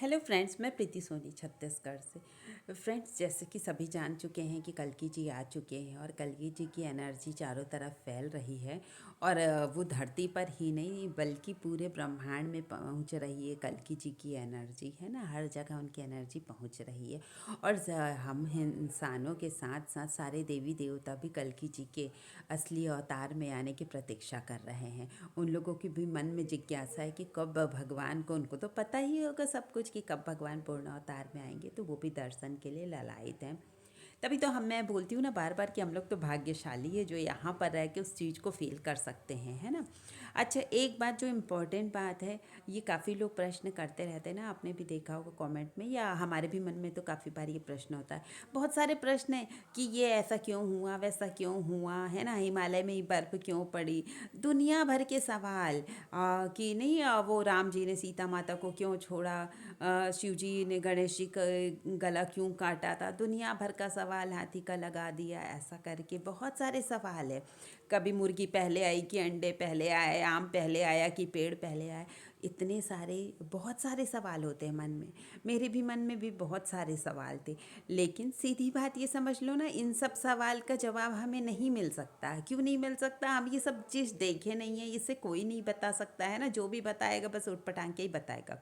Hello friends, मैं प्रीति सोनी छत्तीसगढ़ से। Friends, जैसे कि सभी जान चुके हैं कि कल्कि जी आ चुके हैं और कल्कि जी की एनर्जी चारों तरफ फैल रही है। और वो धरती पर ही नहीं बल्कि पूरे ब्रह्मांड में पहुंच रही है। कल्कि जी की एनर्जी है ना, हर जगह उनकी एनर्जी पहुंच रही है। और हम इंसानों के साथ साथ सारे देवी देवता भी कल्कि जी के असली अवतार में आने की प्रतीक्षा कर रहे हैं। उन लोगों की भी मन में जिज्ञासा है कि कब भगवान को, उनको तो पता ही होगा सब कुछ कि कब भगवान पूर्ण अवतार में आएंगे, तो वो भी दर्शन के लिए ललायित हैं। तभी तो मैं बोलती हूँ ना बार बार कि हम लोग तो भाग्यशाली है जो यहाँ पर रह के उस चीज़ को फील कर सकते हैं, है ना। अच्छा, एक बात जो इम्पोर्टेंट बात है, ये काफ़ी लोग प्रश्न करते रहते हैं ना, आपने भी देखा होगा कमेंट में या हमारे भी मन में तो काफ़ी बार ये प्रश्न होता है। बहुत सारे प्रश्न हैं कि ये ऐसा क्यों हुआ, वैसा क्यों हुआ, है ना, हिमालय में ही बर्फ़ क्यों पड़ी, दुनिया भर के सवाल। कि नहीं वो राम जी ने सीता माता को क्यों छोड़ा, शिव जी ने गणेश जी का गला क्यों काटा था, दुनिया भर का सवाल हाथी का लगा दिया, ऐसा करके बहुत सारे सवाल है। कभी मुर्गी पहले आई कि अंडे पहले आए, आम पहले आया कि पेड़ पहले आए, इतने सारे बहुत सारे सवाल होते हैं मन में। मेरे भी मन में भी बहुत सारे सवाल थे। लेकिन सीधी बात ये समझ लो ना, इन सब सवाल का जवाब हमें नहीं मिल सकता। क्यों नहीं मिल सकता? हम ये सब चीज़ देखे नहीं है, इसे कोई नहीं बता सकता है ना। जो भी बताएगा बस उठ पटांग के ही बताएगा।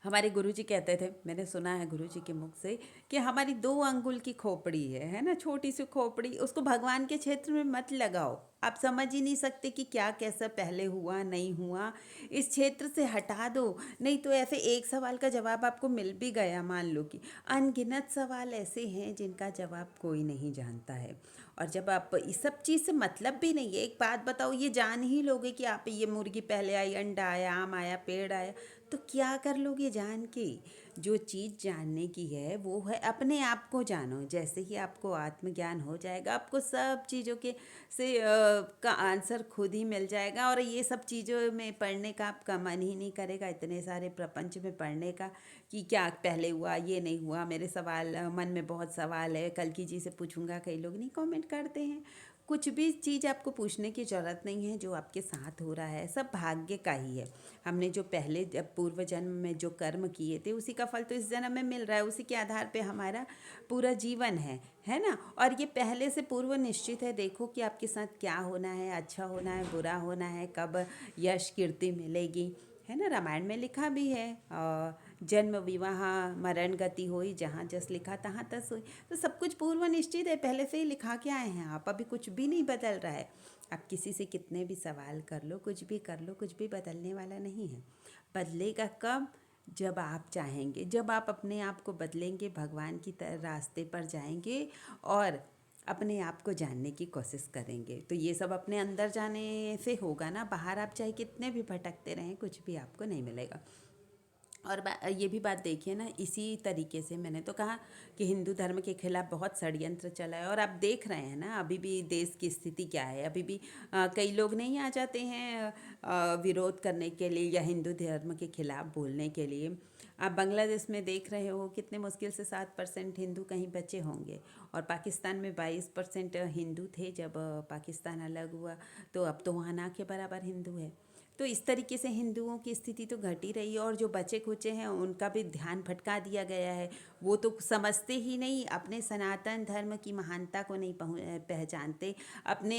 हमारे गुरुजी कहते थे, मैंने सुना है गुरुजी के मुख से, कि हमारी 2 अंगुल की खोपड़ी है ना, छोटी सी खोपड़ी, उसको भगवान के क्षेत्र में मत लगाओ। आप समझ ही नहीं सकते कि क्या कैसा पहले हुआ नहीं हुआ, इस क्षेत्र से हटा दो। नहीं तो ऐसे एक सवाल का जवाब आपको मिल भी गया, मान लो कि अनगिनत सवाल ऐसे हैं जिनका जवाब कोई नहीं जानता है। और जब आप इस सब चीज़ से मतलब भी नहीं है, एक बात बताओ, ये जान ही लोगे कि आप ये मुर्गी पहले आई, अंडा आया, आम आया, पेड़ आया, तो क्या कर लोगे जान के? जो चीज़ जानने की है वो है अपने आप को जानो। जैसे ही आपको आत्मज्ञान हो जाएगा, आपको सब चीज़ों के का आंसर खुद ही मिल जाएगा। और ये सब चीज़ों में पढ़ने का आपका मन ही नहीं करेगा, इतने सारे प्रपंच में पढ़ने का, कि क्या पहले हुआ, ये नहीं हुआ। मेरे सवाल मन में बहुत सवाल है, कल्कि जी से पूछूंगा, कई लोग नहीं कमेंट करते हैं। कुछ भी चीज़ आपको पूछने की ज़रूरत नहीं है। जो आपके साथ हो रहा है सब भाग्य का ही है। हमने जो पहले जब पूर्व जन्म में जो कर्म किए थे उसी का फल तो इस जन्म में मिल रहा है। उसी के आधार पे हमारा पूरा जीवन है ना। और ये पहले से पूर्व निश्चित है। देखो कि आपके साथ क्या होना है, अच्छा होना है, बुरा होना है, कब यश कीर्ति मिलेगी, है ना। रामायण में लिखा भी है, जन्म विवाह मरण गति होई, जहाँ जस लिखा तहाँ तस हुई। तो सब कुछ पूर्व निश्चित है, पहले से ही लिखा के आए हैं आप। अभी कुछ भी नहीं बदल रहा है। आप किसी से कितने भी सवाल कर लो, कुछ भी कर लो, कुछ भी बदलने वाला नहीं है। बदलेगा कब? जब आप चाहेंगे, जब आप अपने आप को बदलेंगे, भगवान की रास्ते पर जाएंगे और अपने आप को जानने की कोशिश करेंगे। तो ये सब अपने अंदर जाने से होगा ना। बाहर आप चाहे कितने भी भटकते रहें, कुछ भी आपको नहीं मिलेगा। और ये भी बात देखिए ना, इसी तरीके से मैंने तो कहा कि हिंदू धर्म के खिलाफ बहुत षड्यंत्र चला है। और आप देख रहे हैं ना अभी भी देश की स्थिति क्या है। अभी भी कई लोग नहीं आ जाते हैं विरोध करने के लिए या हिंदू धर्म के खिलाफ बोलने के लिए। आप बांग्लादेश में देख रहे हो कितने मुश्किल से 7% हिंदू कहीं बचे होंगे। और पाकिस्तान में 22% हिंदू थे जब पाकिस्तान अलग हुआ। तो अब तो वहाँ ना के बराबर हिंदू है। तो इस तरीके से हिंदुओं की स्थिति तो घट ही रही है। और जो बचे खुचे हैं उनका भी ध्यान भटका दिया गया है। वो तो समझते ही नहीं, अपने सनातन धर्म की महानता को नहीं पहचानते। अपने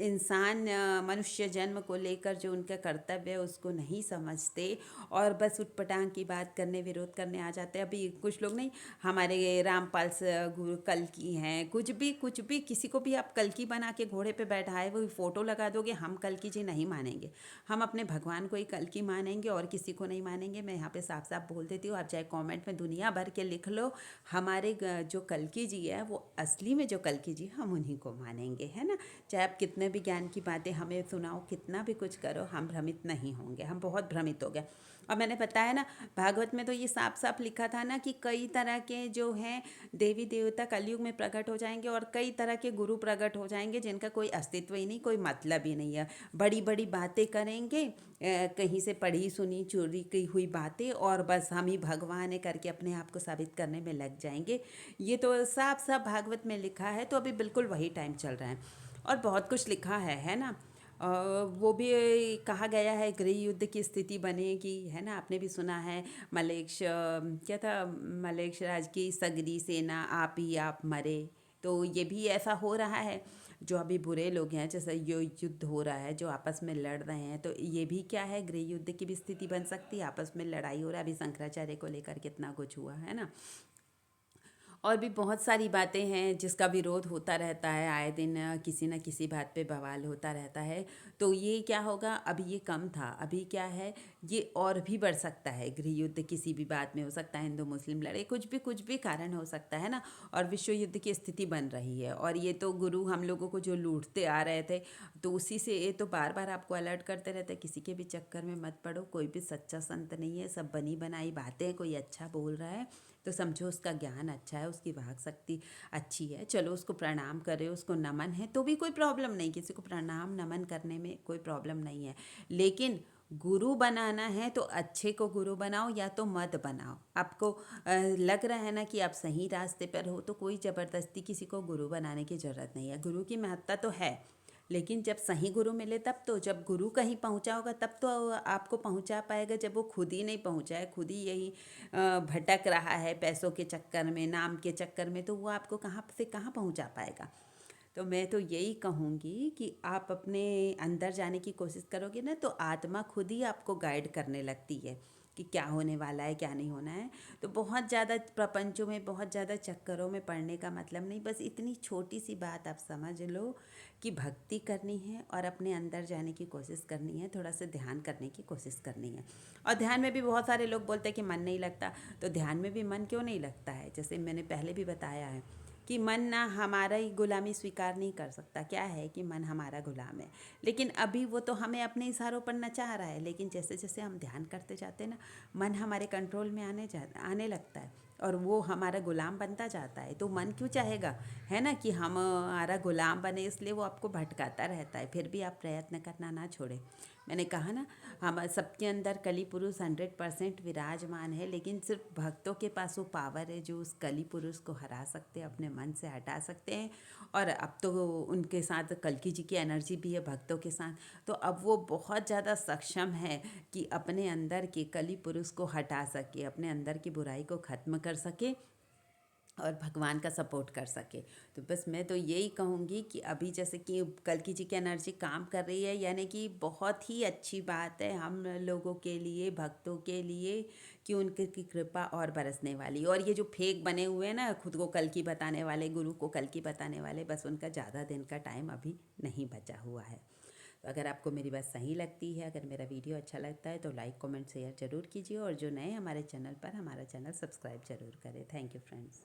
इंसान मनुष्य जन्म को लेकर जो उनका कर्तव्य है उसको नहीं समझते। और बस उटपटांग की बात करने, विरोध करने आ जाते हैं। अभी कुछ लोग नहीं, हमारे रामपाल गुरु कल्कि हैं, कुछ भी किसी को भी आप कल्कि बना के घोड़े पे बैठाए वो फ़ोटो लगा दोगे, हम कल्कि जी नहीं मानेंगे। हम अपने भगवान को ही कल्कि मानेंगे और किसी को नहीं मानेंगे। मैं यहाँ पे साफ साफ बोल देती हूँ। आप चाहे कमेंट में दुनिया भर के लिख लो, हमारे जो कल्कि जी है वो असली में जो कल्कि जी, हम उन्हीं को मानेंगे, है ना। चाहे आप कितने भी ज्ञान की बातें हमें सुनाओ, कितना भी कुछ करो, हम भ्रमित नहीं होंगे। हम बहुत भ्रमित हो गए। और मैंने बताया ना, भागवत में तो ये साफ साफ लिखा था ना कि कई तरह के जो हैं देवी देवता कलयुग में प्रकट हो जाएंगे और कई तरह के गुरु प्रकट हो जाएंगे जिनका कोई अस्तित्व ही नहीं, कोई मतलब ही नहीं है। बड़ी बड़ी बातें करेंगे, कहीं से पढ़ी सुनी चोरी की हुई बातें, और बस हम ही भगवान है करके अपने आप को साबित करने में लग जाएंगे। ये तो साफ साफ भागवत में लिखा है। तो अभी बिल्कुल वही टाइम चल रहा है और बहुत कुछ लिखा है ना। वो भी कहा गया है गृह युद्ध की स्थिति बनेगी, है ना। आपने भी सुना है क्या था, मलेक्ष राज की सगरी सेना आप ही आप मरे। तो ये भी ऐसा हो रहा है, जो अभी बुरे लोग हैं, जैसे यो युद्ध हो रहा है जो आपस में लड़ रहे हैं, तो ये भी क्या है, गृह युद्ध की भी स्थिति बन सकती है। आपस में लड़ाई हो रहा है, अभी शंकराचार्य को लेकर कितना कुछ हुआ है ना। और भी बहुत सारी बातें हैं जिसका विरोध होता रहता है, आए दिन किसी न किसी बात पे बवाल होता रहता है। तो ये क्या होगा, अभी ये कम था, अभी क्या है, ये और भी बढ़ सकता है। गृह युद्ध किसी भी बात में हो सकता है, हिंदू मुस्लिम लड़े, कुछ भी कारण हो सकता है ना। और विश्व युद्ध की स्थिति बन रही है, और ये तो गुरु हम लोगों को जो लूटते आ रहे थे, तो उसी से ये तो बार बार आपको अलर्ट करते रहते हैं, किसी के भी चक्कर में मत पड़ो। कोई भी सच्चा संत नहीं है, सब बनी बनाई बातें। कोई अच्छा बोल रहा है तो समझो उसका ज्ञान अच्छा है, उसकी वाक शक्ति अच्छी है, चलो उसको प्रणाम करे, उसको नमन है तो भी कोई प्रॉब्लम नहीं, किसी को प्रणाम नमन करने में कोई प्रॉब्लम नहीं है। लेकिन गुरु बनाना है तो अच्छे को गुरु बनाओ, या तो मत बनाओ। आपको लग रहा है ना कि आप सही रास्ते पर हो, तो कोई ज़बरदस्ती किसी को गुरु बनाने की ज़रूरत नहीं है। गुरु की महत्ता तो है, लेकिन जब सही गुरु मिले तब तो, जब गुरु कहीं पहुंचा होगा तब तो आपको पहुंचा पाएगा। जब वो खुद ही नहीं पहुंचा है, खुद ही यही भटक रहा है पैसों के चक्कर में, नाम के चक्कर में, तो वो आपको कहाँ से कहाँ पहुंचा पाएगा। तो मैं तो यही कहूँगी कि आप अपने अंदर जाने की कोशिश करोगे ना, तो आत्मा खुद ही आपको गाइड करने लगती है कि क्या होने वाला है, क्या नहीं होना है। तो बहुत ज़्यादा प्रपंचों में, बहुत ज़्यादा चक्करों में पड़ने का मतलब नहीं। बस इतनी छोटी सी बात आप समझ लो कि भक्ति करनी है और अपने अंदर जाने की कोशिश करनी है, थोड़ा सा ध्यान करने की कोशिश करनी है। और ध्यान में भी बहुत सारे लोग बोलते हैं कि मन नहीं लगता, तो ध्यान में भी मन क्यों नहीं लगता है। जैसे मैंने पहले भी बताया है कि मन ना हमारा ही गुलामी स्वीकार नहीं कर सकता। क्या है कि मन हमारा गुलाम है, लेकिन अभी वो तो हमें अपने इशारों पर नचा रहा है। लेकिन जैसे जैसे हम ध्यान करते जाते हैं ना, मन हमारे कंट्रोल में आने लगता है, और वो हमारा गुलाम बनता जाता है। तो मन क्यों चाहेगा, है ना, कि हमारा गुलाम बने, इसलिए वो आपको भटकाता रहता है। फिर भी आप प्रयत्न करना ना छोड़ें। मैंने कहा ना, हम सबके अंदर कली पुरुष 100% विराजमान है, लेकिन सिर्फ भक्तों के पास वो पावर है जो उस कली पुरुष को हरा सकते हैं, अपने मन से हटा सकते हैं। और अब तो उनके साथ कल्कि जी की एनर्जी भी है भक्तों के साथ, तो अब वो बहुत ज़्यादा सक्षम है कि अपने अंदर के कली पुरुष को हटा सके, अपने अंदर की बुराई को ख़त्म कर सके और भगवान का सपोर्ट कर सके। तो बस मैं तो यही कहूँगी कि अभी जैसे कि कल्कि जी की एनर्जी काम कर रही है, यानी कि बहुत ही अच्छी बात है हम लोगों के लिए, भक्तों के लिए, कि उनकी की कृपा और बरसने वाली। और ये जो फेक बने हुए हैं ना, खुद को कल्कि बताने वाले, गुरु को कल्कि बताने वाले, बस उनका ज़्यादा दिन का टाइम अभी नहीं बचा हुआ है। तो अगर आपको मेरी बात सही लगती है, अगर मेरा वीडियो अच्छा लगता है, तो लाइक कमेंट शेयर ज़रूर कीजिए, और जो नए हमारे चैनल पर, हमारा चैनल सब्सक्राइब ज़रूर करें। Thank you friends.